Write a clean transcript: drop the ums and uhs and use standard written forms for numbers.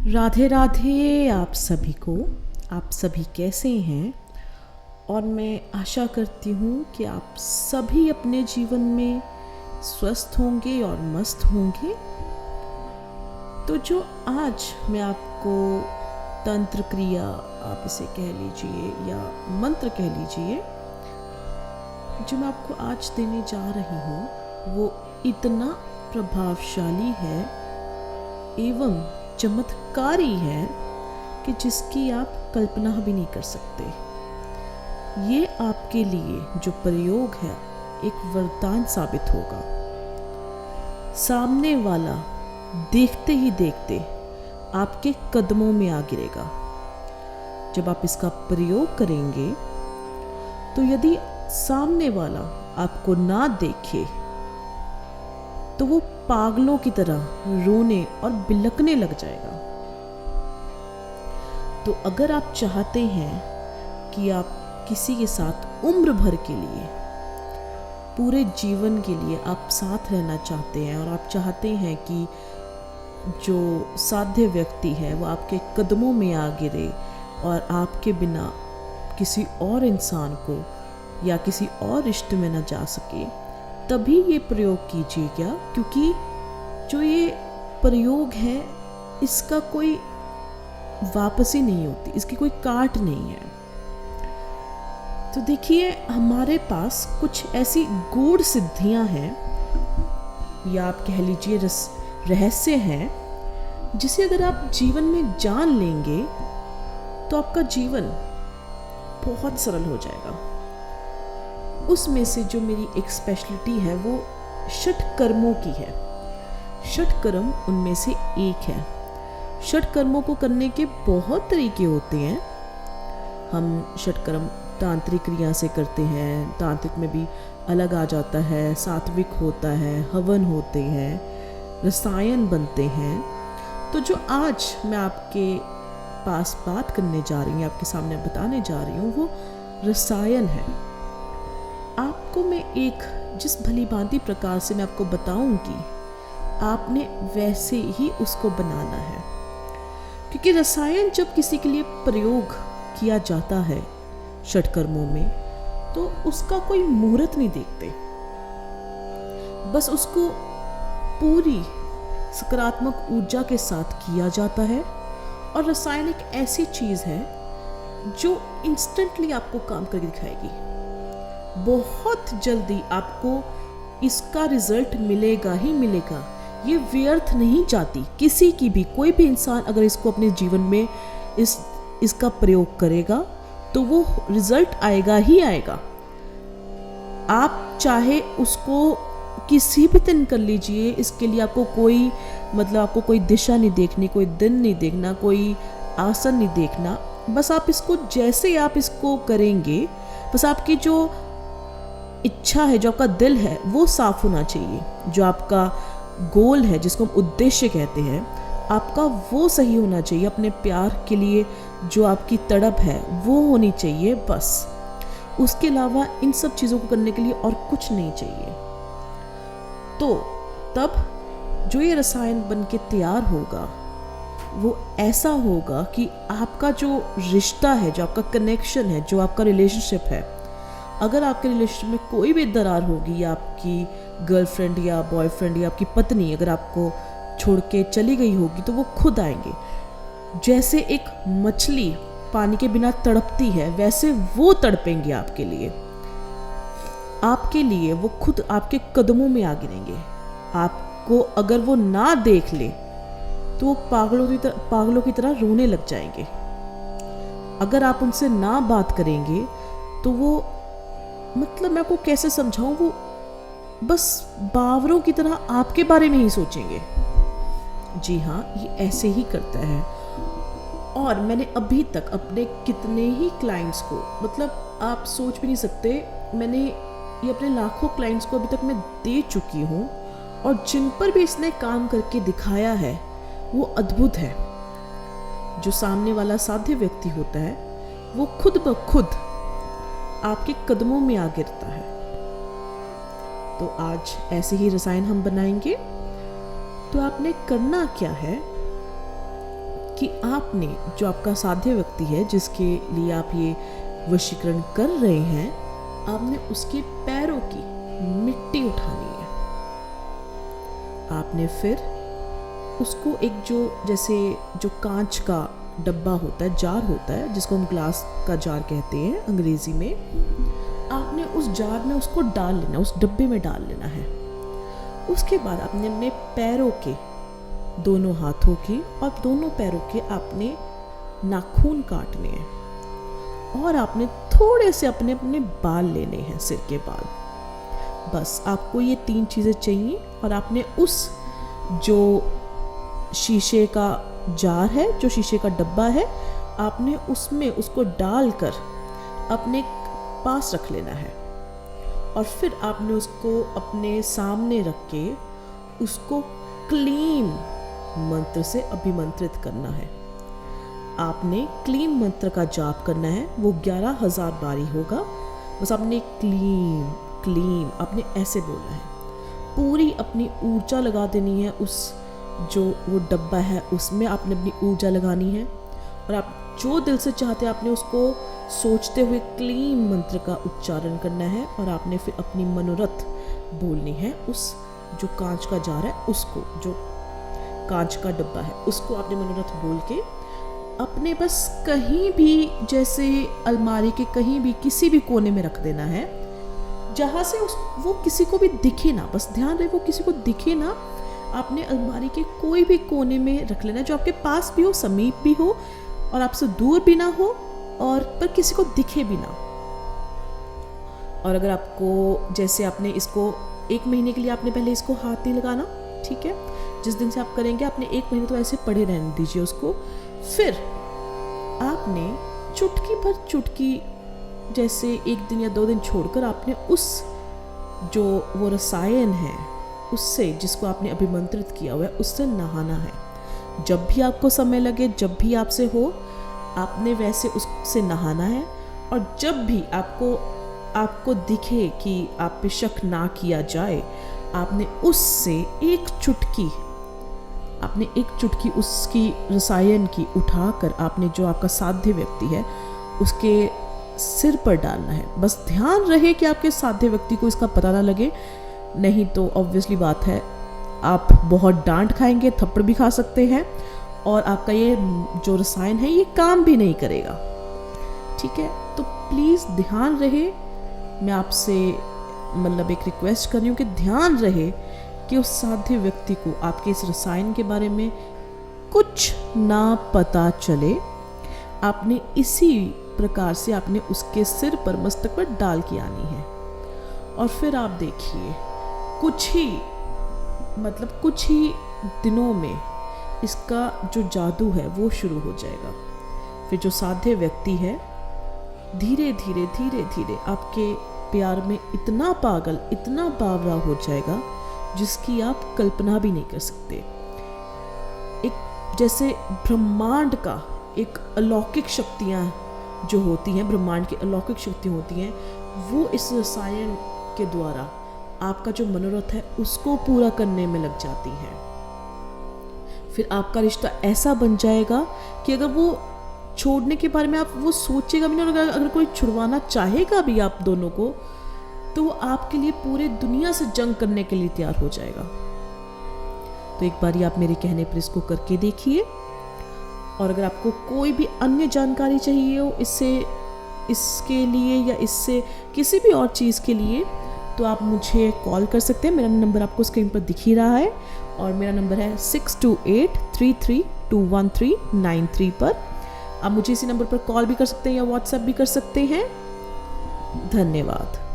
राधे राधे आप सभी को। आप सभी कैसे हैं? और मैं आशा करती हूँ कि आप सभी अपने जीवन में स्वस्थ होंगे और मस्त होंगे। तो जो आज मैं आपको तंत्र क्रिया, आप इसे कह लीजिए या मंत्र कह लीजिए, जो मैं आपको आज देने जा रही हूँ वो इतना प्रभावशाली है एवं चमत्कारी है कि जिसकी आप कल्पना भी नहीं कर सकते। ये आपके लिए जो प्रयोग है एक वरदान साबित होगा। सामने वाला देखते ही देखते आपके कदमों में आ गिरेगा। जब आप इसका प्रयोग करेंगे तो यदि सामने वाला आपको ना देखे तो वो पागलों की तरह रोने और बिलखने लग जाएगा। तो अगर आप चाहते हैं कि आप किसी के साथ उम्र भर के लिए, पूरे जीवन के लिए आप साथ रहना चाहते हैं और आप चाहते हैं कि जो साध्य व्यक्ति है वो आपके कदमों में आ गिरे और आपके बिना किसी और इंसान को या किसी और रिश्ते में न जा सके, तभी ये प्रयोग कीजिएगा। क्योंकि जो ये प्रयोग है इसका कोई वापसी नहीं होती, इसकी कोई काट नहीं है। तो देखिए, हमारे पास कुछ ऐसी गूढ़ सिद्धियां हैं या आप कह लीजिए रहस्य हैं, जिसे अगर आप जीवन में जान लेंगे तो आपका जीवन बहुत सरल हो जाएगा। उसमें से जो मेरी एक स्पेशलिटी है वो षट कर्मों की है। षट कर्म उनमें से एक है। षट कर्मों को करने के बहुत तरीके होते हैं। हम षट कर्म तांत्रिक क्रिया से करते हैं, तांत्रिक में भी अलग आ जाता है, सात्विक होता है, हवन होते हैं, रसायन बनते हैं। तो जो आज मैं आपके पास बात करने जा रही हूँ, आपके सामने बताने जा रही हूँ, वो रसायन है। आपको मैं एक जिस भली भांति प्रकार से मैं आपको बताऊंगी, आपने वैसे ही उसको बनाना है। क्योंकि रसायन जब किसी के लिए प्रयोग किया जाता है षटकर्मों में, तो उसका कोई मुहूर्त नहीं देखते, बस उसको पूरी सकारात्मक ऊर्जा के साथ किया जाता है। और रसायन एक ऐसी चीज़ है जो इंस्टेंटली आपको काम करके दिखाएगी। बहुत जल्दी आपको इसका रिजल्ट मिलेगा ही मिलेगा। ये व्यर्थ नहीं जाती किसी की भी। कोई भी इंसान अगर इसको अपने जीवन में इसका प्रयोग करेगा तो वो रिजल्ट आएगा ही आएगा। आप चाहे उसको किसी भी दिन कर लीजिए, इसके लिए आपको कोई आपको कोई दिशा नहीं देखनी, कोई दिन नहीं देखना, कोई आसन नहीं देखना। बस आप इसको जैसे आप इसको करेंगे, बस आपकी जो इच्छा है, जो आपका दिल है, वो साफ होना चाहिए। जो आपका गोल है, जिसको हम उद्देश्य कहते हैं, आपका वो सही होना चाहिए। अपने प्यार के लिए जो आपकी तड़प है वो होनी चाहिए बस। उसके अलावा इन सब चीज़ों को करने के लिए और कुछ नहीं चाहिए। तो तब जो ये रसायन बन के तैयार होगा वो ऐसा होगा कि आपका जो रिश्ता है, जो आपका कनेक्शन है, जो आपका रिलेशनशिप है, अगर आपके रिलेशनशिप में कोई भी दरार होगी, या आपकी गर्लफ्रेंड या बॉयफ्रेंड या आपकी पत्नी अगर आपको छोड़ के चली गई होगी, तो वो खुद आएंगे। जैसे एक मछली पानी के बिना तड़पती है, वैसे वो तड़पेंगे आपके लिए। वो खुद आपके कदमों में आ गिरेंगे। आपको अगर वो ना देख ले तो वो पागलों की तरह रोने लग जाएंगे। अगर आप उनसे ना बात करेंगे तो वो मैं आपको कैसे समझाऊं, वो बस बावरों की तरह आपके बारे में ही सोचेंगे। जी हाँ, ये ऐसे ही करता है। और मैंने अभी तक अपने कितने ही क्लाइंट्स को, आप सोच भी नहीं सकते, मैंने ये अपने लाखों क्लाइंट्स को अभी तक मैं दे चुकी हूँ। और जिन पर भी इसने काम करके दिखाया है वो अद्भुत है। जो सामने वाला साध्य व्यक्ति होता है वो खुद ब खुद आपके कदमों में आ गिरता है। तो आज ऐसे ही रसायन हम बनाएंगे। तो आपने करना क्या है कि आपने जो आपका साध्य व्यक्ति है जिसके लिए आप ये वशीकरण कर रहे हैं, आपने उसके पैरों की मिट्टी उठानी है। आपने फिर उसको एक जो कांच का डब्बा होता है, जार होता है, जिसको हम ग्लास का जार कहते हैं अंग्रेजी में, आपने उस जार में उसको डाल लेना, उस डब्बे में डाल लेना है। उसके बाद आपने अपने पैरों के, दोनों हाथों की और दोनों पैरों के आपने नाखून काटने हैं और आपने थोड़े से अपने अपने बाल लेने हैं, सिर के बाल। बस आपको ये 3 चीज़ें चाहिए और आपने उस जो शीशे का जार है, जो शीशे का डब्बा है, आपने उसमें उसको डालकर अपने पास रख लेना है और फिर आपने उसको अपने सामने रख के उसको क्लीम मंत्र से अभिमंत्रित करना है। आपने क्लीम मंत्र का जाप करना है, वो 11,000 बारी होगा। बस आपने क्लीम क्लीम आपने ऐसे बोलना है, पूरी अपनी ऊर्जा लगा देनी है। उस जो वो डब्बा है उसमें आपने अपनी ऊर्जा लगानी है और आप जो दिल से चाहते हैं आपने उसको सोचते हुए क्लीम मंत्र का उच्चारण करना है और आपने फिर अपनी मनोरथ बोलनी है। उस जो कांच का जार है उसको, जो कांच का डब्बा है उसको आपने मनोरथ बोल के अपने बस कहीं भी, जैसे अलमारी के कहीं भी किसी भी कोने में रख देना है, जहाँ से वो किसी को भी दिखे ना। बस ध्यान रहे वो किसी को दिखे ना। आपने अलमारी के कोई भी कोने में रख लेना, जो आपके पास भी हो, समीप भी हो और आपसे दूर भी ना हो और पर किसी को दिखे भी ना। और अगर आपको, जैसे आपने इसको 1 महीने के लिए आपने पहले इसको हाथ नहीं लगाना, ठीक है। जिस दिन से आप करेंगे आपने 1 महीने तो ऐसे पड़े रहने दीजिए उसको। फिर आपने चुटकी भर चुटकी, जैसे 1 दिन या 2 दिन छोड़कर आपने उस जो वो रसायन है उससे, जिसको आपने अभिमंत्रित किया हुआ है, उससे नहाना है। जब भी आपको समय लगे, जब भी आपसे हो, आपने वैसे उससे नहाना है। और जब भी आपको दिखे कि आप पे शक ना किया जाए, आपने उससे एक चुटकी उसकी रसायन की उठाकर आपने जो आपका साध्य व्यक्ति है उसके सिर पर डालना है। बस ध्यान रहे कि आपके साध्य व्यक्ति को इसका पता ना लगे, नहीं तो ऑब्वियसली बात है आप बहुत डांट खाएंगे, थप्पड़ भी खा सकते हैं और आपका ये जो रसायन है ये काम भी नहीं करेगा, ठीक है। तो प्लीज़ ध्यान रहे, मैं आपसे मतलब एक रिक्वेस्ट कर रही हूँ कि ध्यान रहे कि उस साध्य व्यक्ति को आपके इस रसायन के बारे में कुछ ना पता चले। आपने इसी प्रकार से आपने उसके सिर पर, मस्तक पर डाल के आनी है और फिर आप देखिए कुछ ही दिनों में इसका जो जादू है वो शुरू हो जाएगा। फिर जो साध्य व्यक्ति है धीरे धीरे धीरे धीरे आपके प्यार में इतना पागल, इतना बावरा हो जाएगा जिसकी आप कल्पना भी नहीं कर सकते। एक जैसे ब्रह्मांड का एक अलौकिक शक्तियाँ जो होती हैं, ब्रह्मांड की अलौकिक शक्तियाँ होती हैं, वो इस रसायन के द्वारा आपका जो मनोरथ है उसको पूरा करने में लग जाती है। फिर आपका रिश्ता ऐसा बन जाएगा कि अगर वो छोड़ने के बारे में आप वो सोचेगा भी नहीं, और अगर कोई छुड़वाना चाहेगा भी आप दोनों को, तो वो आपके लिए पूरे दुनिया से जंग करने के लिए तैयार हो जाएगा। तो एक बार आप मेरे कहने पर इसको करके देखिए। और अगर आपको कोई भी अन्य जानकारी चाहिए हो इसके लिए या इससे किसी भी और चीज़ के लिए, तो आप मुझे कॉल कर सकते हैं। मेरा नंबर आपको स्क्रीन पर दिख ही रहा है और मेरा नंबर है 6283321393 पर। आप मुझे इसी नंबर पर कॉल भी कर सकते हैं या व्हाट्सएप भी कर सकते हैं। धन्यवाद।